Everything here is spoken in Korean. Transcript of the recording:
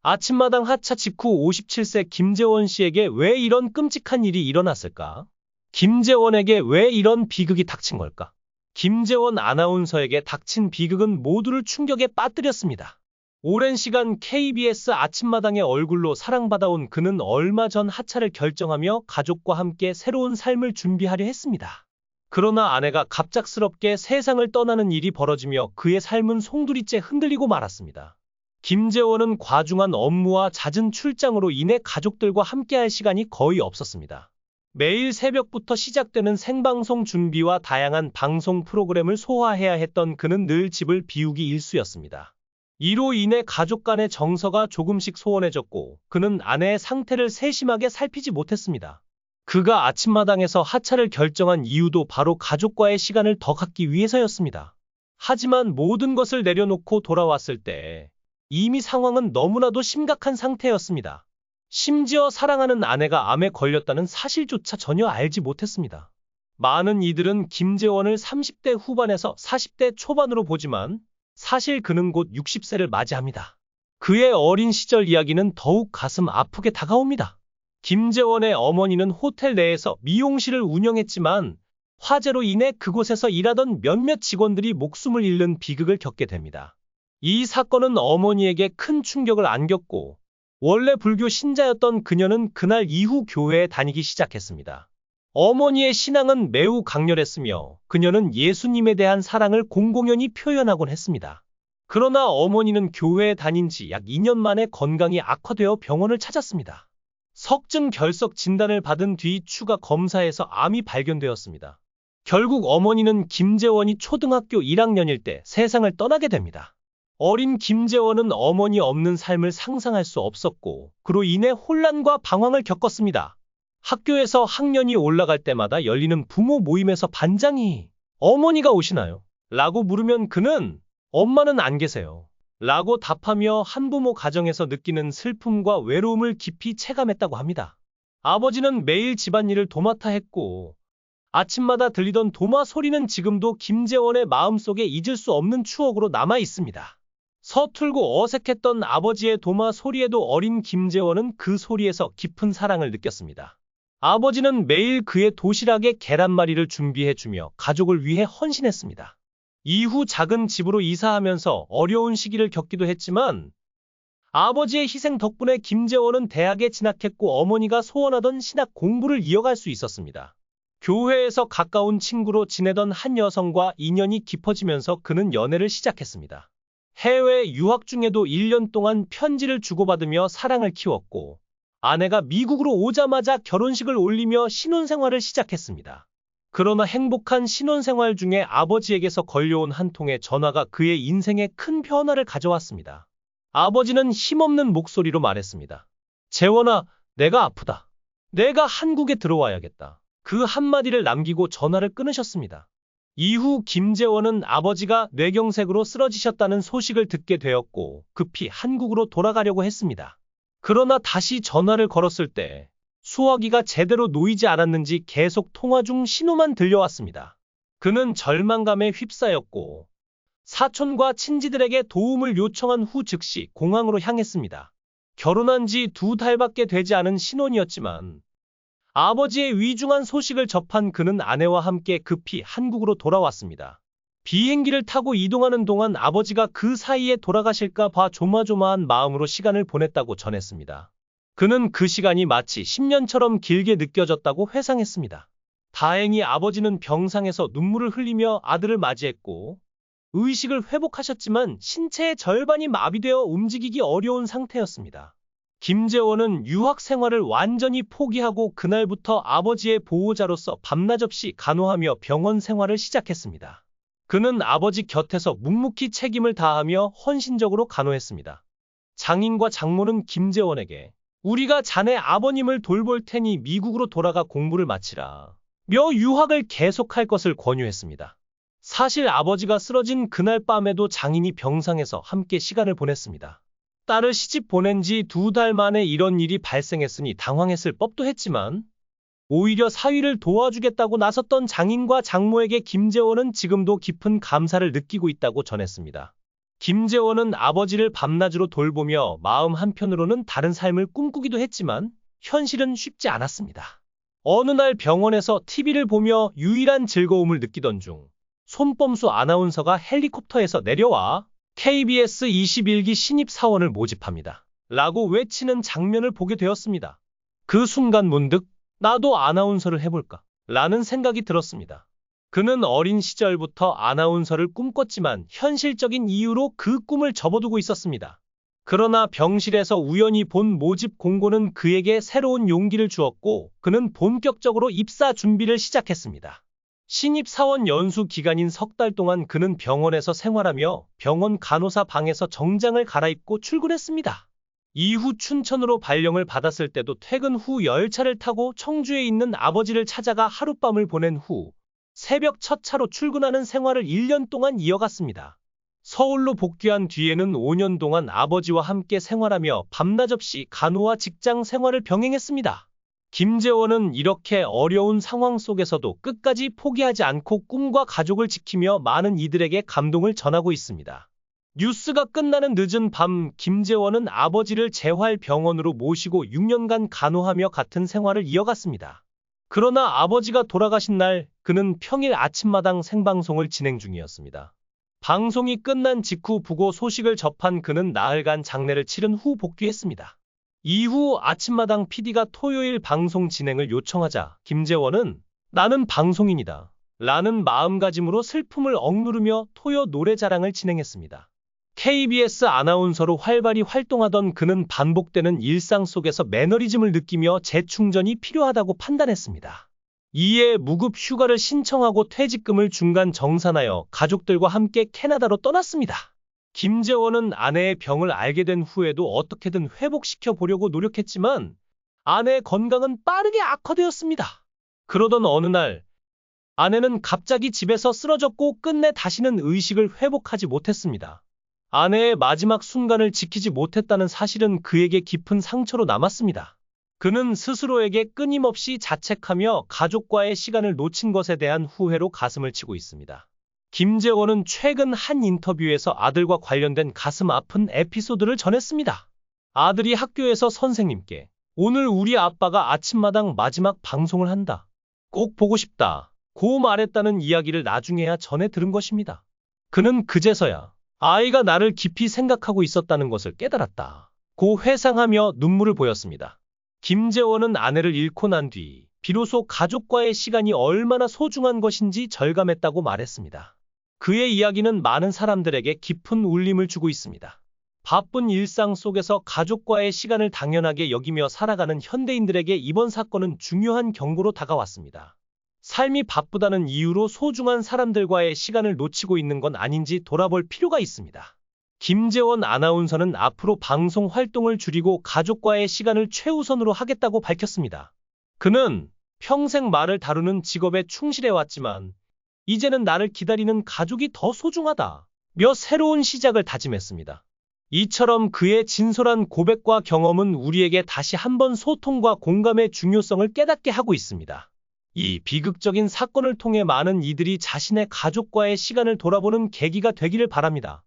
아침마당 하차 직후 57세 김재원 씨에게 왜 이런 끔찍한 일이 일어났을까? 김재원에게 왜 이런 비극이 닥친 걸까? 김재원 아나운서에게 닥친 비극은 모두를 충격에 빠뜨렸습니다. 오랜 시간 KBS 아침마당의 얼굴로 사랑받아온 그는 얼마 전 하차를 결정하며 가족과 함께 새로운 삶을 준비하려 했습니다. 그러나 아내가 갑작스럽게 세상을 떠나는 일이 벌어지며 그의 삶은 송두리째 흔들리고 말았습니다. 김재원은 과중한 업무와 잦은 출장으로 인해 가족들과 함께할 시간이 거의 없었습니다. 매일 새벽부터 시작되는 생방송 준비와 다양한 방송 프로그램을 소화해야 했던 그는 늘 집을 비우기 일쑤였습니다. 이로 인해 가족 간의 정서가 조금씩 소원해졌고 그는 아내의 상태를 세심하게 살피지 못했습니다. 그가 아침마당에서 하차를 결정한 이유도 바로 가족과의 시간을 더 갖기 위해서였습니다. 하지만 모든 것을 내려놓고 돌아왔을 때 이미 상황은 너무나도 심각한 상태였습니다. 심지어 사랑하는 아내가 암에 걸렸다는 사실조차 전혀 알지 못했습니다. 많은 이들은 김재원을 30대 후반에서 40대 초반으로 보지만 사실 그는 곧 60세를 맞이합니다. 그의 어린 시절 이야기는 더욱 가슴 아프게 다가옵니다. 김재원의 어머니는 호텔 내에서 미용실을 운영했지만 화재로 인해 그곳에서 일하던 몇몇 직원들이 목숨을 잃는 비극을 겪게 됩니다. 이 사건은 어머니에게 큰 충격을 안겼고 원래 불교 신자였던 그녀는 그날 이후 교회에 다니기 시작했습니다. 어머니의 신앙은 매우 강렬했으며 그녀는 예수님에 대한 사랑을 공공연히 표현하곤 했습니다. 그러나 어머니는 교회에 다닌 지 약 2년 만에 건강이 악화되어 병원을 찾았습니다. 석증 결석 진단을 받은 뒤 추가 검사에서 암이 발견되었습니다. 결국 어머니는 김재원이 초등학교 1학년일 때 세상을 떠나게 됩니다. 어린 김재원은 어머니 없는 삶을 상상할 수 없었고 그로 인해 혼란과 방황을 겪었습니다. 학교에서 학년이 올라갈 때마다 열리는 부모 모임에서 반장이 "어머니가 오시나요? 라고 물으면 그는 "엄마는 안 계세요. 라고 답하며 한부모 가정에서 느끼는 슬픔과 외로움을 깊이 체감했다고 합니다. 아버지는 매일 집안일을 도맡아 했고 아침마다 들리던 도마 소리는 지금도 김재원의 마음속에 잊을 수 없는 추억으로 남아 있습니다. 서툴고 어색했던 아버지의 도마 소리에도 어린 김재원은 그 소리에서 깊은 사랑을 느꼈습니다. 아버지는 매일 그의 도시락에 계란말이를 준비해주며 가족을 위해 헌신했습니다. 이후 작은 집으로 이사하면서 어려운 시기를 겪기도 했지만 아버지의 희생 덕분에 김재원은 대학에 진학했고 어머니가 소원하던 신학 공부를 이어갈 수 있었습니다. 교회에서 가까운 친구로 지내던 한 여성과 인연이 깊어지면서 그는 연애를 시작했습니다. 해외 유학 중에도 1년 동안 편지를 주고받으며 사랑을 키웠고 아내가 미국으로 오자마자 결혼식을 올리며 신혼생활을 시작했습니다. 그러나 행복한 신혼생활 중에 아버지에게서 걸려온 한 통의 전화가 그의 인생에 큰 변화를 가져왔습니다. 아버지는 힘없는 목소리로 말했습니다. "재원아, 내가 아프다. 내가 한국에 들어와야겠다." 그 한마디를 남기고 전화를 끊으셨습니다. 이후 김재원은 아버지가 뇌경색으로 쓰러지셨다는 소식을 듣게 되었고 급히 한국으로 돌아가려고 했습니다. 그러나 다시 전화를 걸었을 때 수화기가 제대로 놓이지 않았는지 계속 통화 중 신호만 들려왔습니다. 그는 절망감에 휩싸였고 사촌과 친지들에게 도움을 요청한 후 즉시 공항으로 향했습니다. 결혼한 지 2달밖에 되지 않은 신혼이었지만 아버지의 위중한 소식을 접한 그는 아내와 함께 급히 한국으로 돌아왔습니다. 비행기를 타고 이동하는 동안 아버지가 그 사이에 돌아가실까 봐 조마조마한 마음으로 시간을 보냈다고 전했습니다. 그는 그 시간이 마치 10년처럼 길게 느껴졌다고 회상했습니다. 다행히 아버지는 병상에서 눈물을 흘리며 아들을 맞이했고 의식을 회복하셨지만 신체의 절반이 마비되어 움직이기 어려운 상태였습니다. 김재원은 유학 생활을 완전히 포기하고 그날부터 아버지의 보호자로서 밤낮 없이 간호하며 병원 생활을 시작했습니다. 그는 아버지 곁에서 묵묵히 책임을 다하며 헌신적으로 간호했습니다. 장인과 장모는 김재원에게 "우리가 자네 아버님을 돌볼 테니 미국으로 돌아가 공부를 마치라." 며 유학을 계속할 것을 권유했습니다. 사실 아버지가 쓰러진 그날 밤에도 장인이 병상에서 함께 시간을 보냈습니다. 딸을 시집 보낸 지 2달 만에 이런 일이 발생했으니 당황했을 법도 했지만 오히려 사위를 도와주겠다고 나섰던 장인과 장모에게 김재원은 지금도 깊은 감사를 느끼고 있다고 전했습니다. 김재원은 아버지를 밤낮으로 돌보며 마음 한편으로는 다른 삶을 꿈꾸기도 했지만 현실은 쉽지 않았습니다. 어느 날 병원에서 TV를 보며 유일한 즐거움을 느끼던 중 손범수 아나운서가 헬리콥터에서 내려와 KBS 21기 신입사원을 모집합니다. 라고 외치는 장면을 보게 되었습니다. 그 순간 문득 나도 아나운서를 해볼까? 라는 생각이 들었습니다. 그는 어린 시절부터 아나운서를 꿈꿨지만 현실적인 이유로 그 꿈을 접어두고 있었습니다. 그러나 병실에서 우연히 본 모집 공고는 그에게 새로운 용기를 주었고 그는 본격적으로 입사 준비를 시작했습니다. 신입사원 연수 기간인 석 달 동안 그는 병원에서 생활하며 병원 간호사 방에서 정장을 갈아입고 출근했습니다. 이후 춘천으로 발령을 받았을 때도 퇴근 후 열차를 타고 청주에 있는 아버지를 찾아가 하룻밤을 보낸 후 새벽 첫 차로 출근하는 생활을 1년 동안 이어갔습니다. 서울로 복귀한 뒤에는 5년 동안 아버지와 함께 생활하며 밤낮 없이 간호와 직장 생활을 병행했습니다. 김재원은 이렇게 어려운 상황 속에서도 끝까지 포기하지 않고 꿈과 가족을 지키며 많은 이들에게 감동을 전하고 있습니다. 뉴스가 끝나는 늦은 밤 김재원은 아버지를 재활병원으로 모시고 6년간 간호하며 같은 생활을 이어갔습니다. 그러나 아버지가 돌아가신 날 그는 평일 아침마당 생방송을 진행 중이었습니다. 방송이 끝난 직후 부고 소식을 접한 그는 나흘간 장례를 치른 후 복귀했습니다. 이후 아침마당 PD가 토요일 방송 진행을 요청하자 김재원은 나는 방송인이다 라는 마음가짐으로 슬픔을 억누르며 토요 노래자랑을 진행했습니다. KBS 아나운서로 활발히 활동하던 그는 반복되는 일상 속에서 매너리즘을 느끼며 재충전이 필요하다고 판단했습니다. 이에 무급 휴가를 신청하고 퇴직금을 중간 정산하여 가족들과 함께 캐나다로 떠났습니다. 김재원은 아내의 병을 알게 된 후에도 어떻게든 회복시켜 보려고 노력했지만 아내의 건강은 빠르게 악화되었습니다. 그러던 어느 날 아내는 갑자기 집에서 쓰러졌고 끝내 다시는 의식을 회복하지 못했습니다. 아내의 마지막 순간을 지키지 못했다는 사실은 그에게 깊은 상처로 남았습니다. 그는 스스로에게 끊임없이 자책하며 가족과의 시간을 놓친 것에 대한 후회로 가슴을 치고 있습니다. 김재원은 최근 한 인터뷰에서 아들과 관련된 가슴 아픈 에피소드를 전했습니다. 아들이 학교에서 선생님께 오늘 우리 아빠가 아침마당 마지막 방송을 한다. 꼭 보고 싶다. 고 말했다는 이야기를 나중에야 전해 들은 것입니다. 그는 그제서야 아이가 나를 깊이 생각하고 있었다는 것을 깨달았다. 고 회상하며 눈물을 보였습니다. 김재원은 아내를 잃고 난 뒤 비로소 가족과의 시간이 얼마나 소중한 것인지 절감했다고 말했습니다. 그의 이야기는 많은 사람들에게 깊은 울림을 주고 있습니다. 바쁜 일상 속에서 가족과의 시간을 당연하게 여기며 살아가는 현대인들에게 이번 사건은 중요한 경고로 다가왔습니다. 삶이 바쁘다는 이유로 소중한 사람들과의 시간을 놓치고 있는 건 아닌지 돌아볼 필요가 있습니다. 김재원 아나운서는 앞으로 방송 활동을 줄이고 가족과의 시간을 최우선으로 하겠다고 밝혔습니다. 그는 평생 말을 다루는 직업에 충실해왔지만 이제는 나를 기다리는 가족이 더 소중하다 며 새로운 시작을 다짐했습니다. 이처럼 그의 진솔한 고백과 경험은 우리에게 다시 한번 소통과 공감의 중요성을 깨닫게 하고 있습니다. 이 비극적인 사건을 통해 많은 이들이 자신의 가족과의 시간을 돌아보는 계기가 되기를 바랍니다.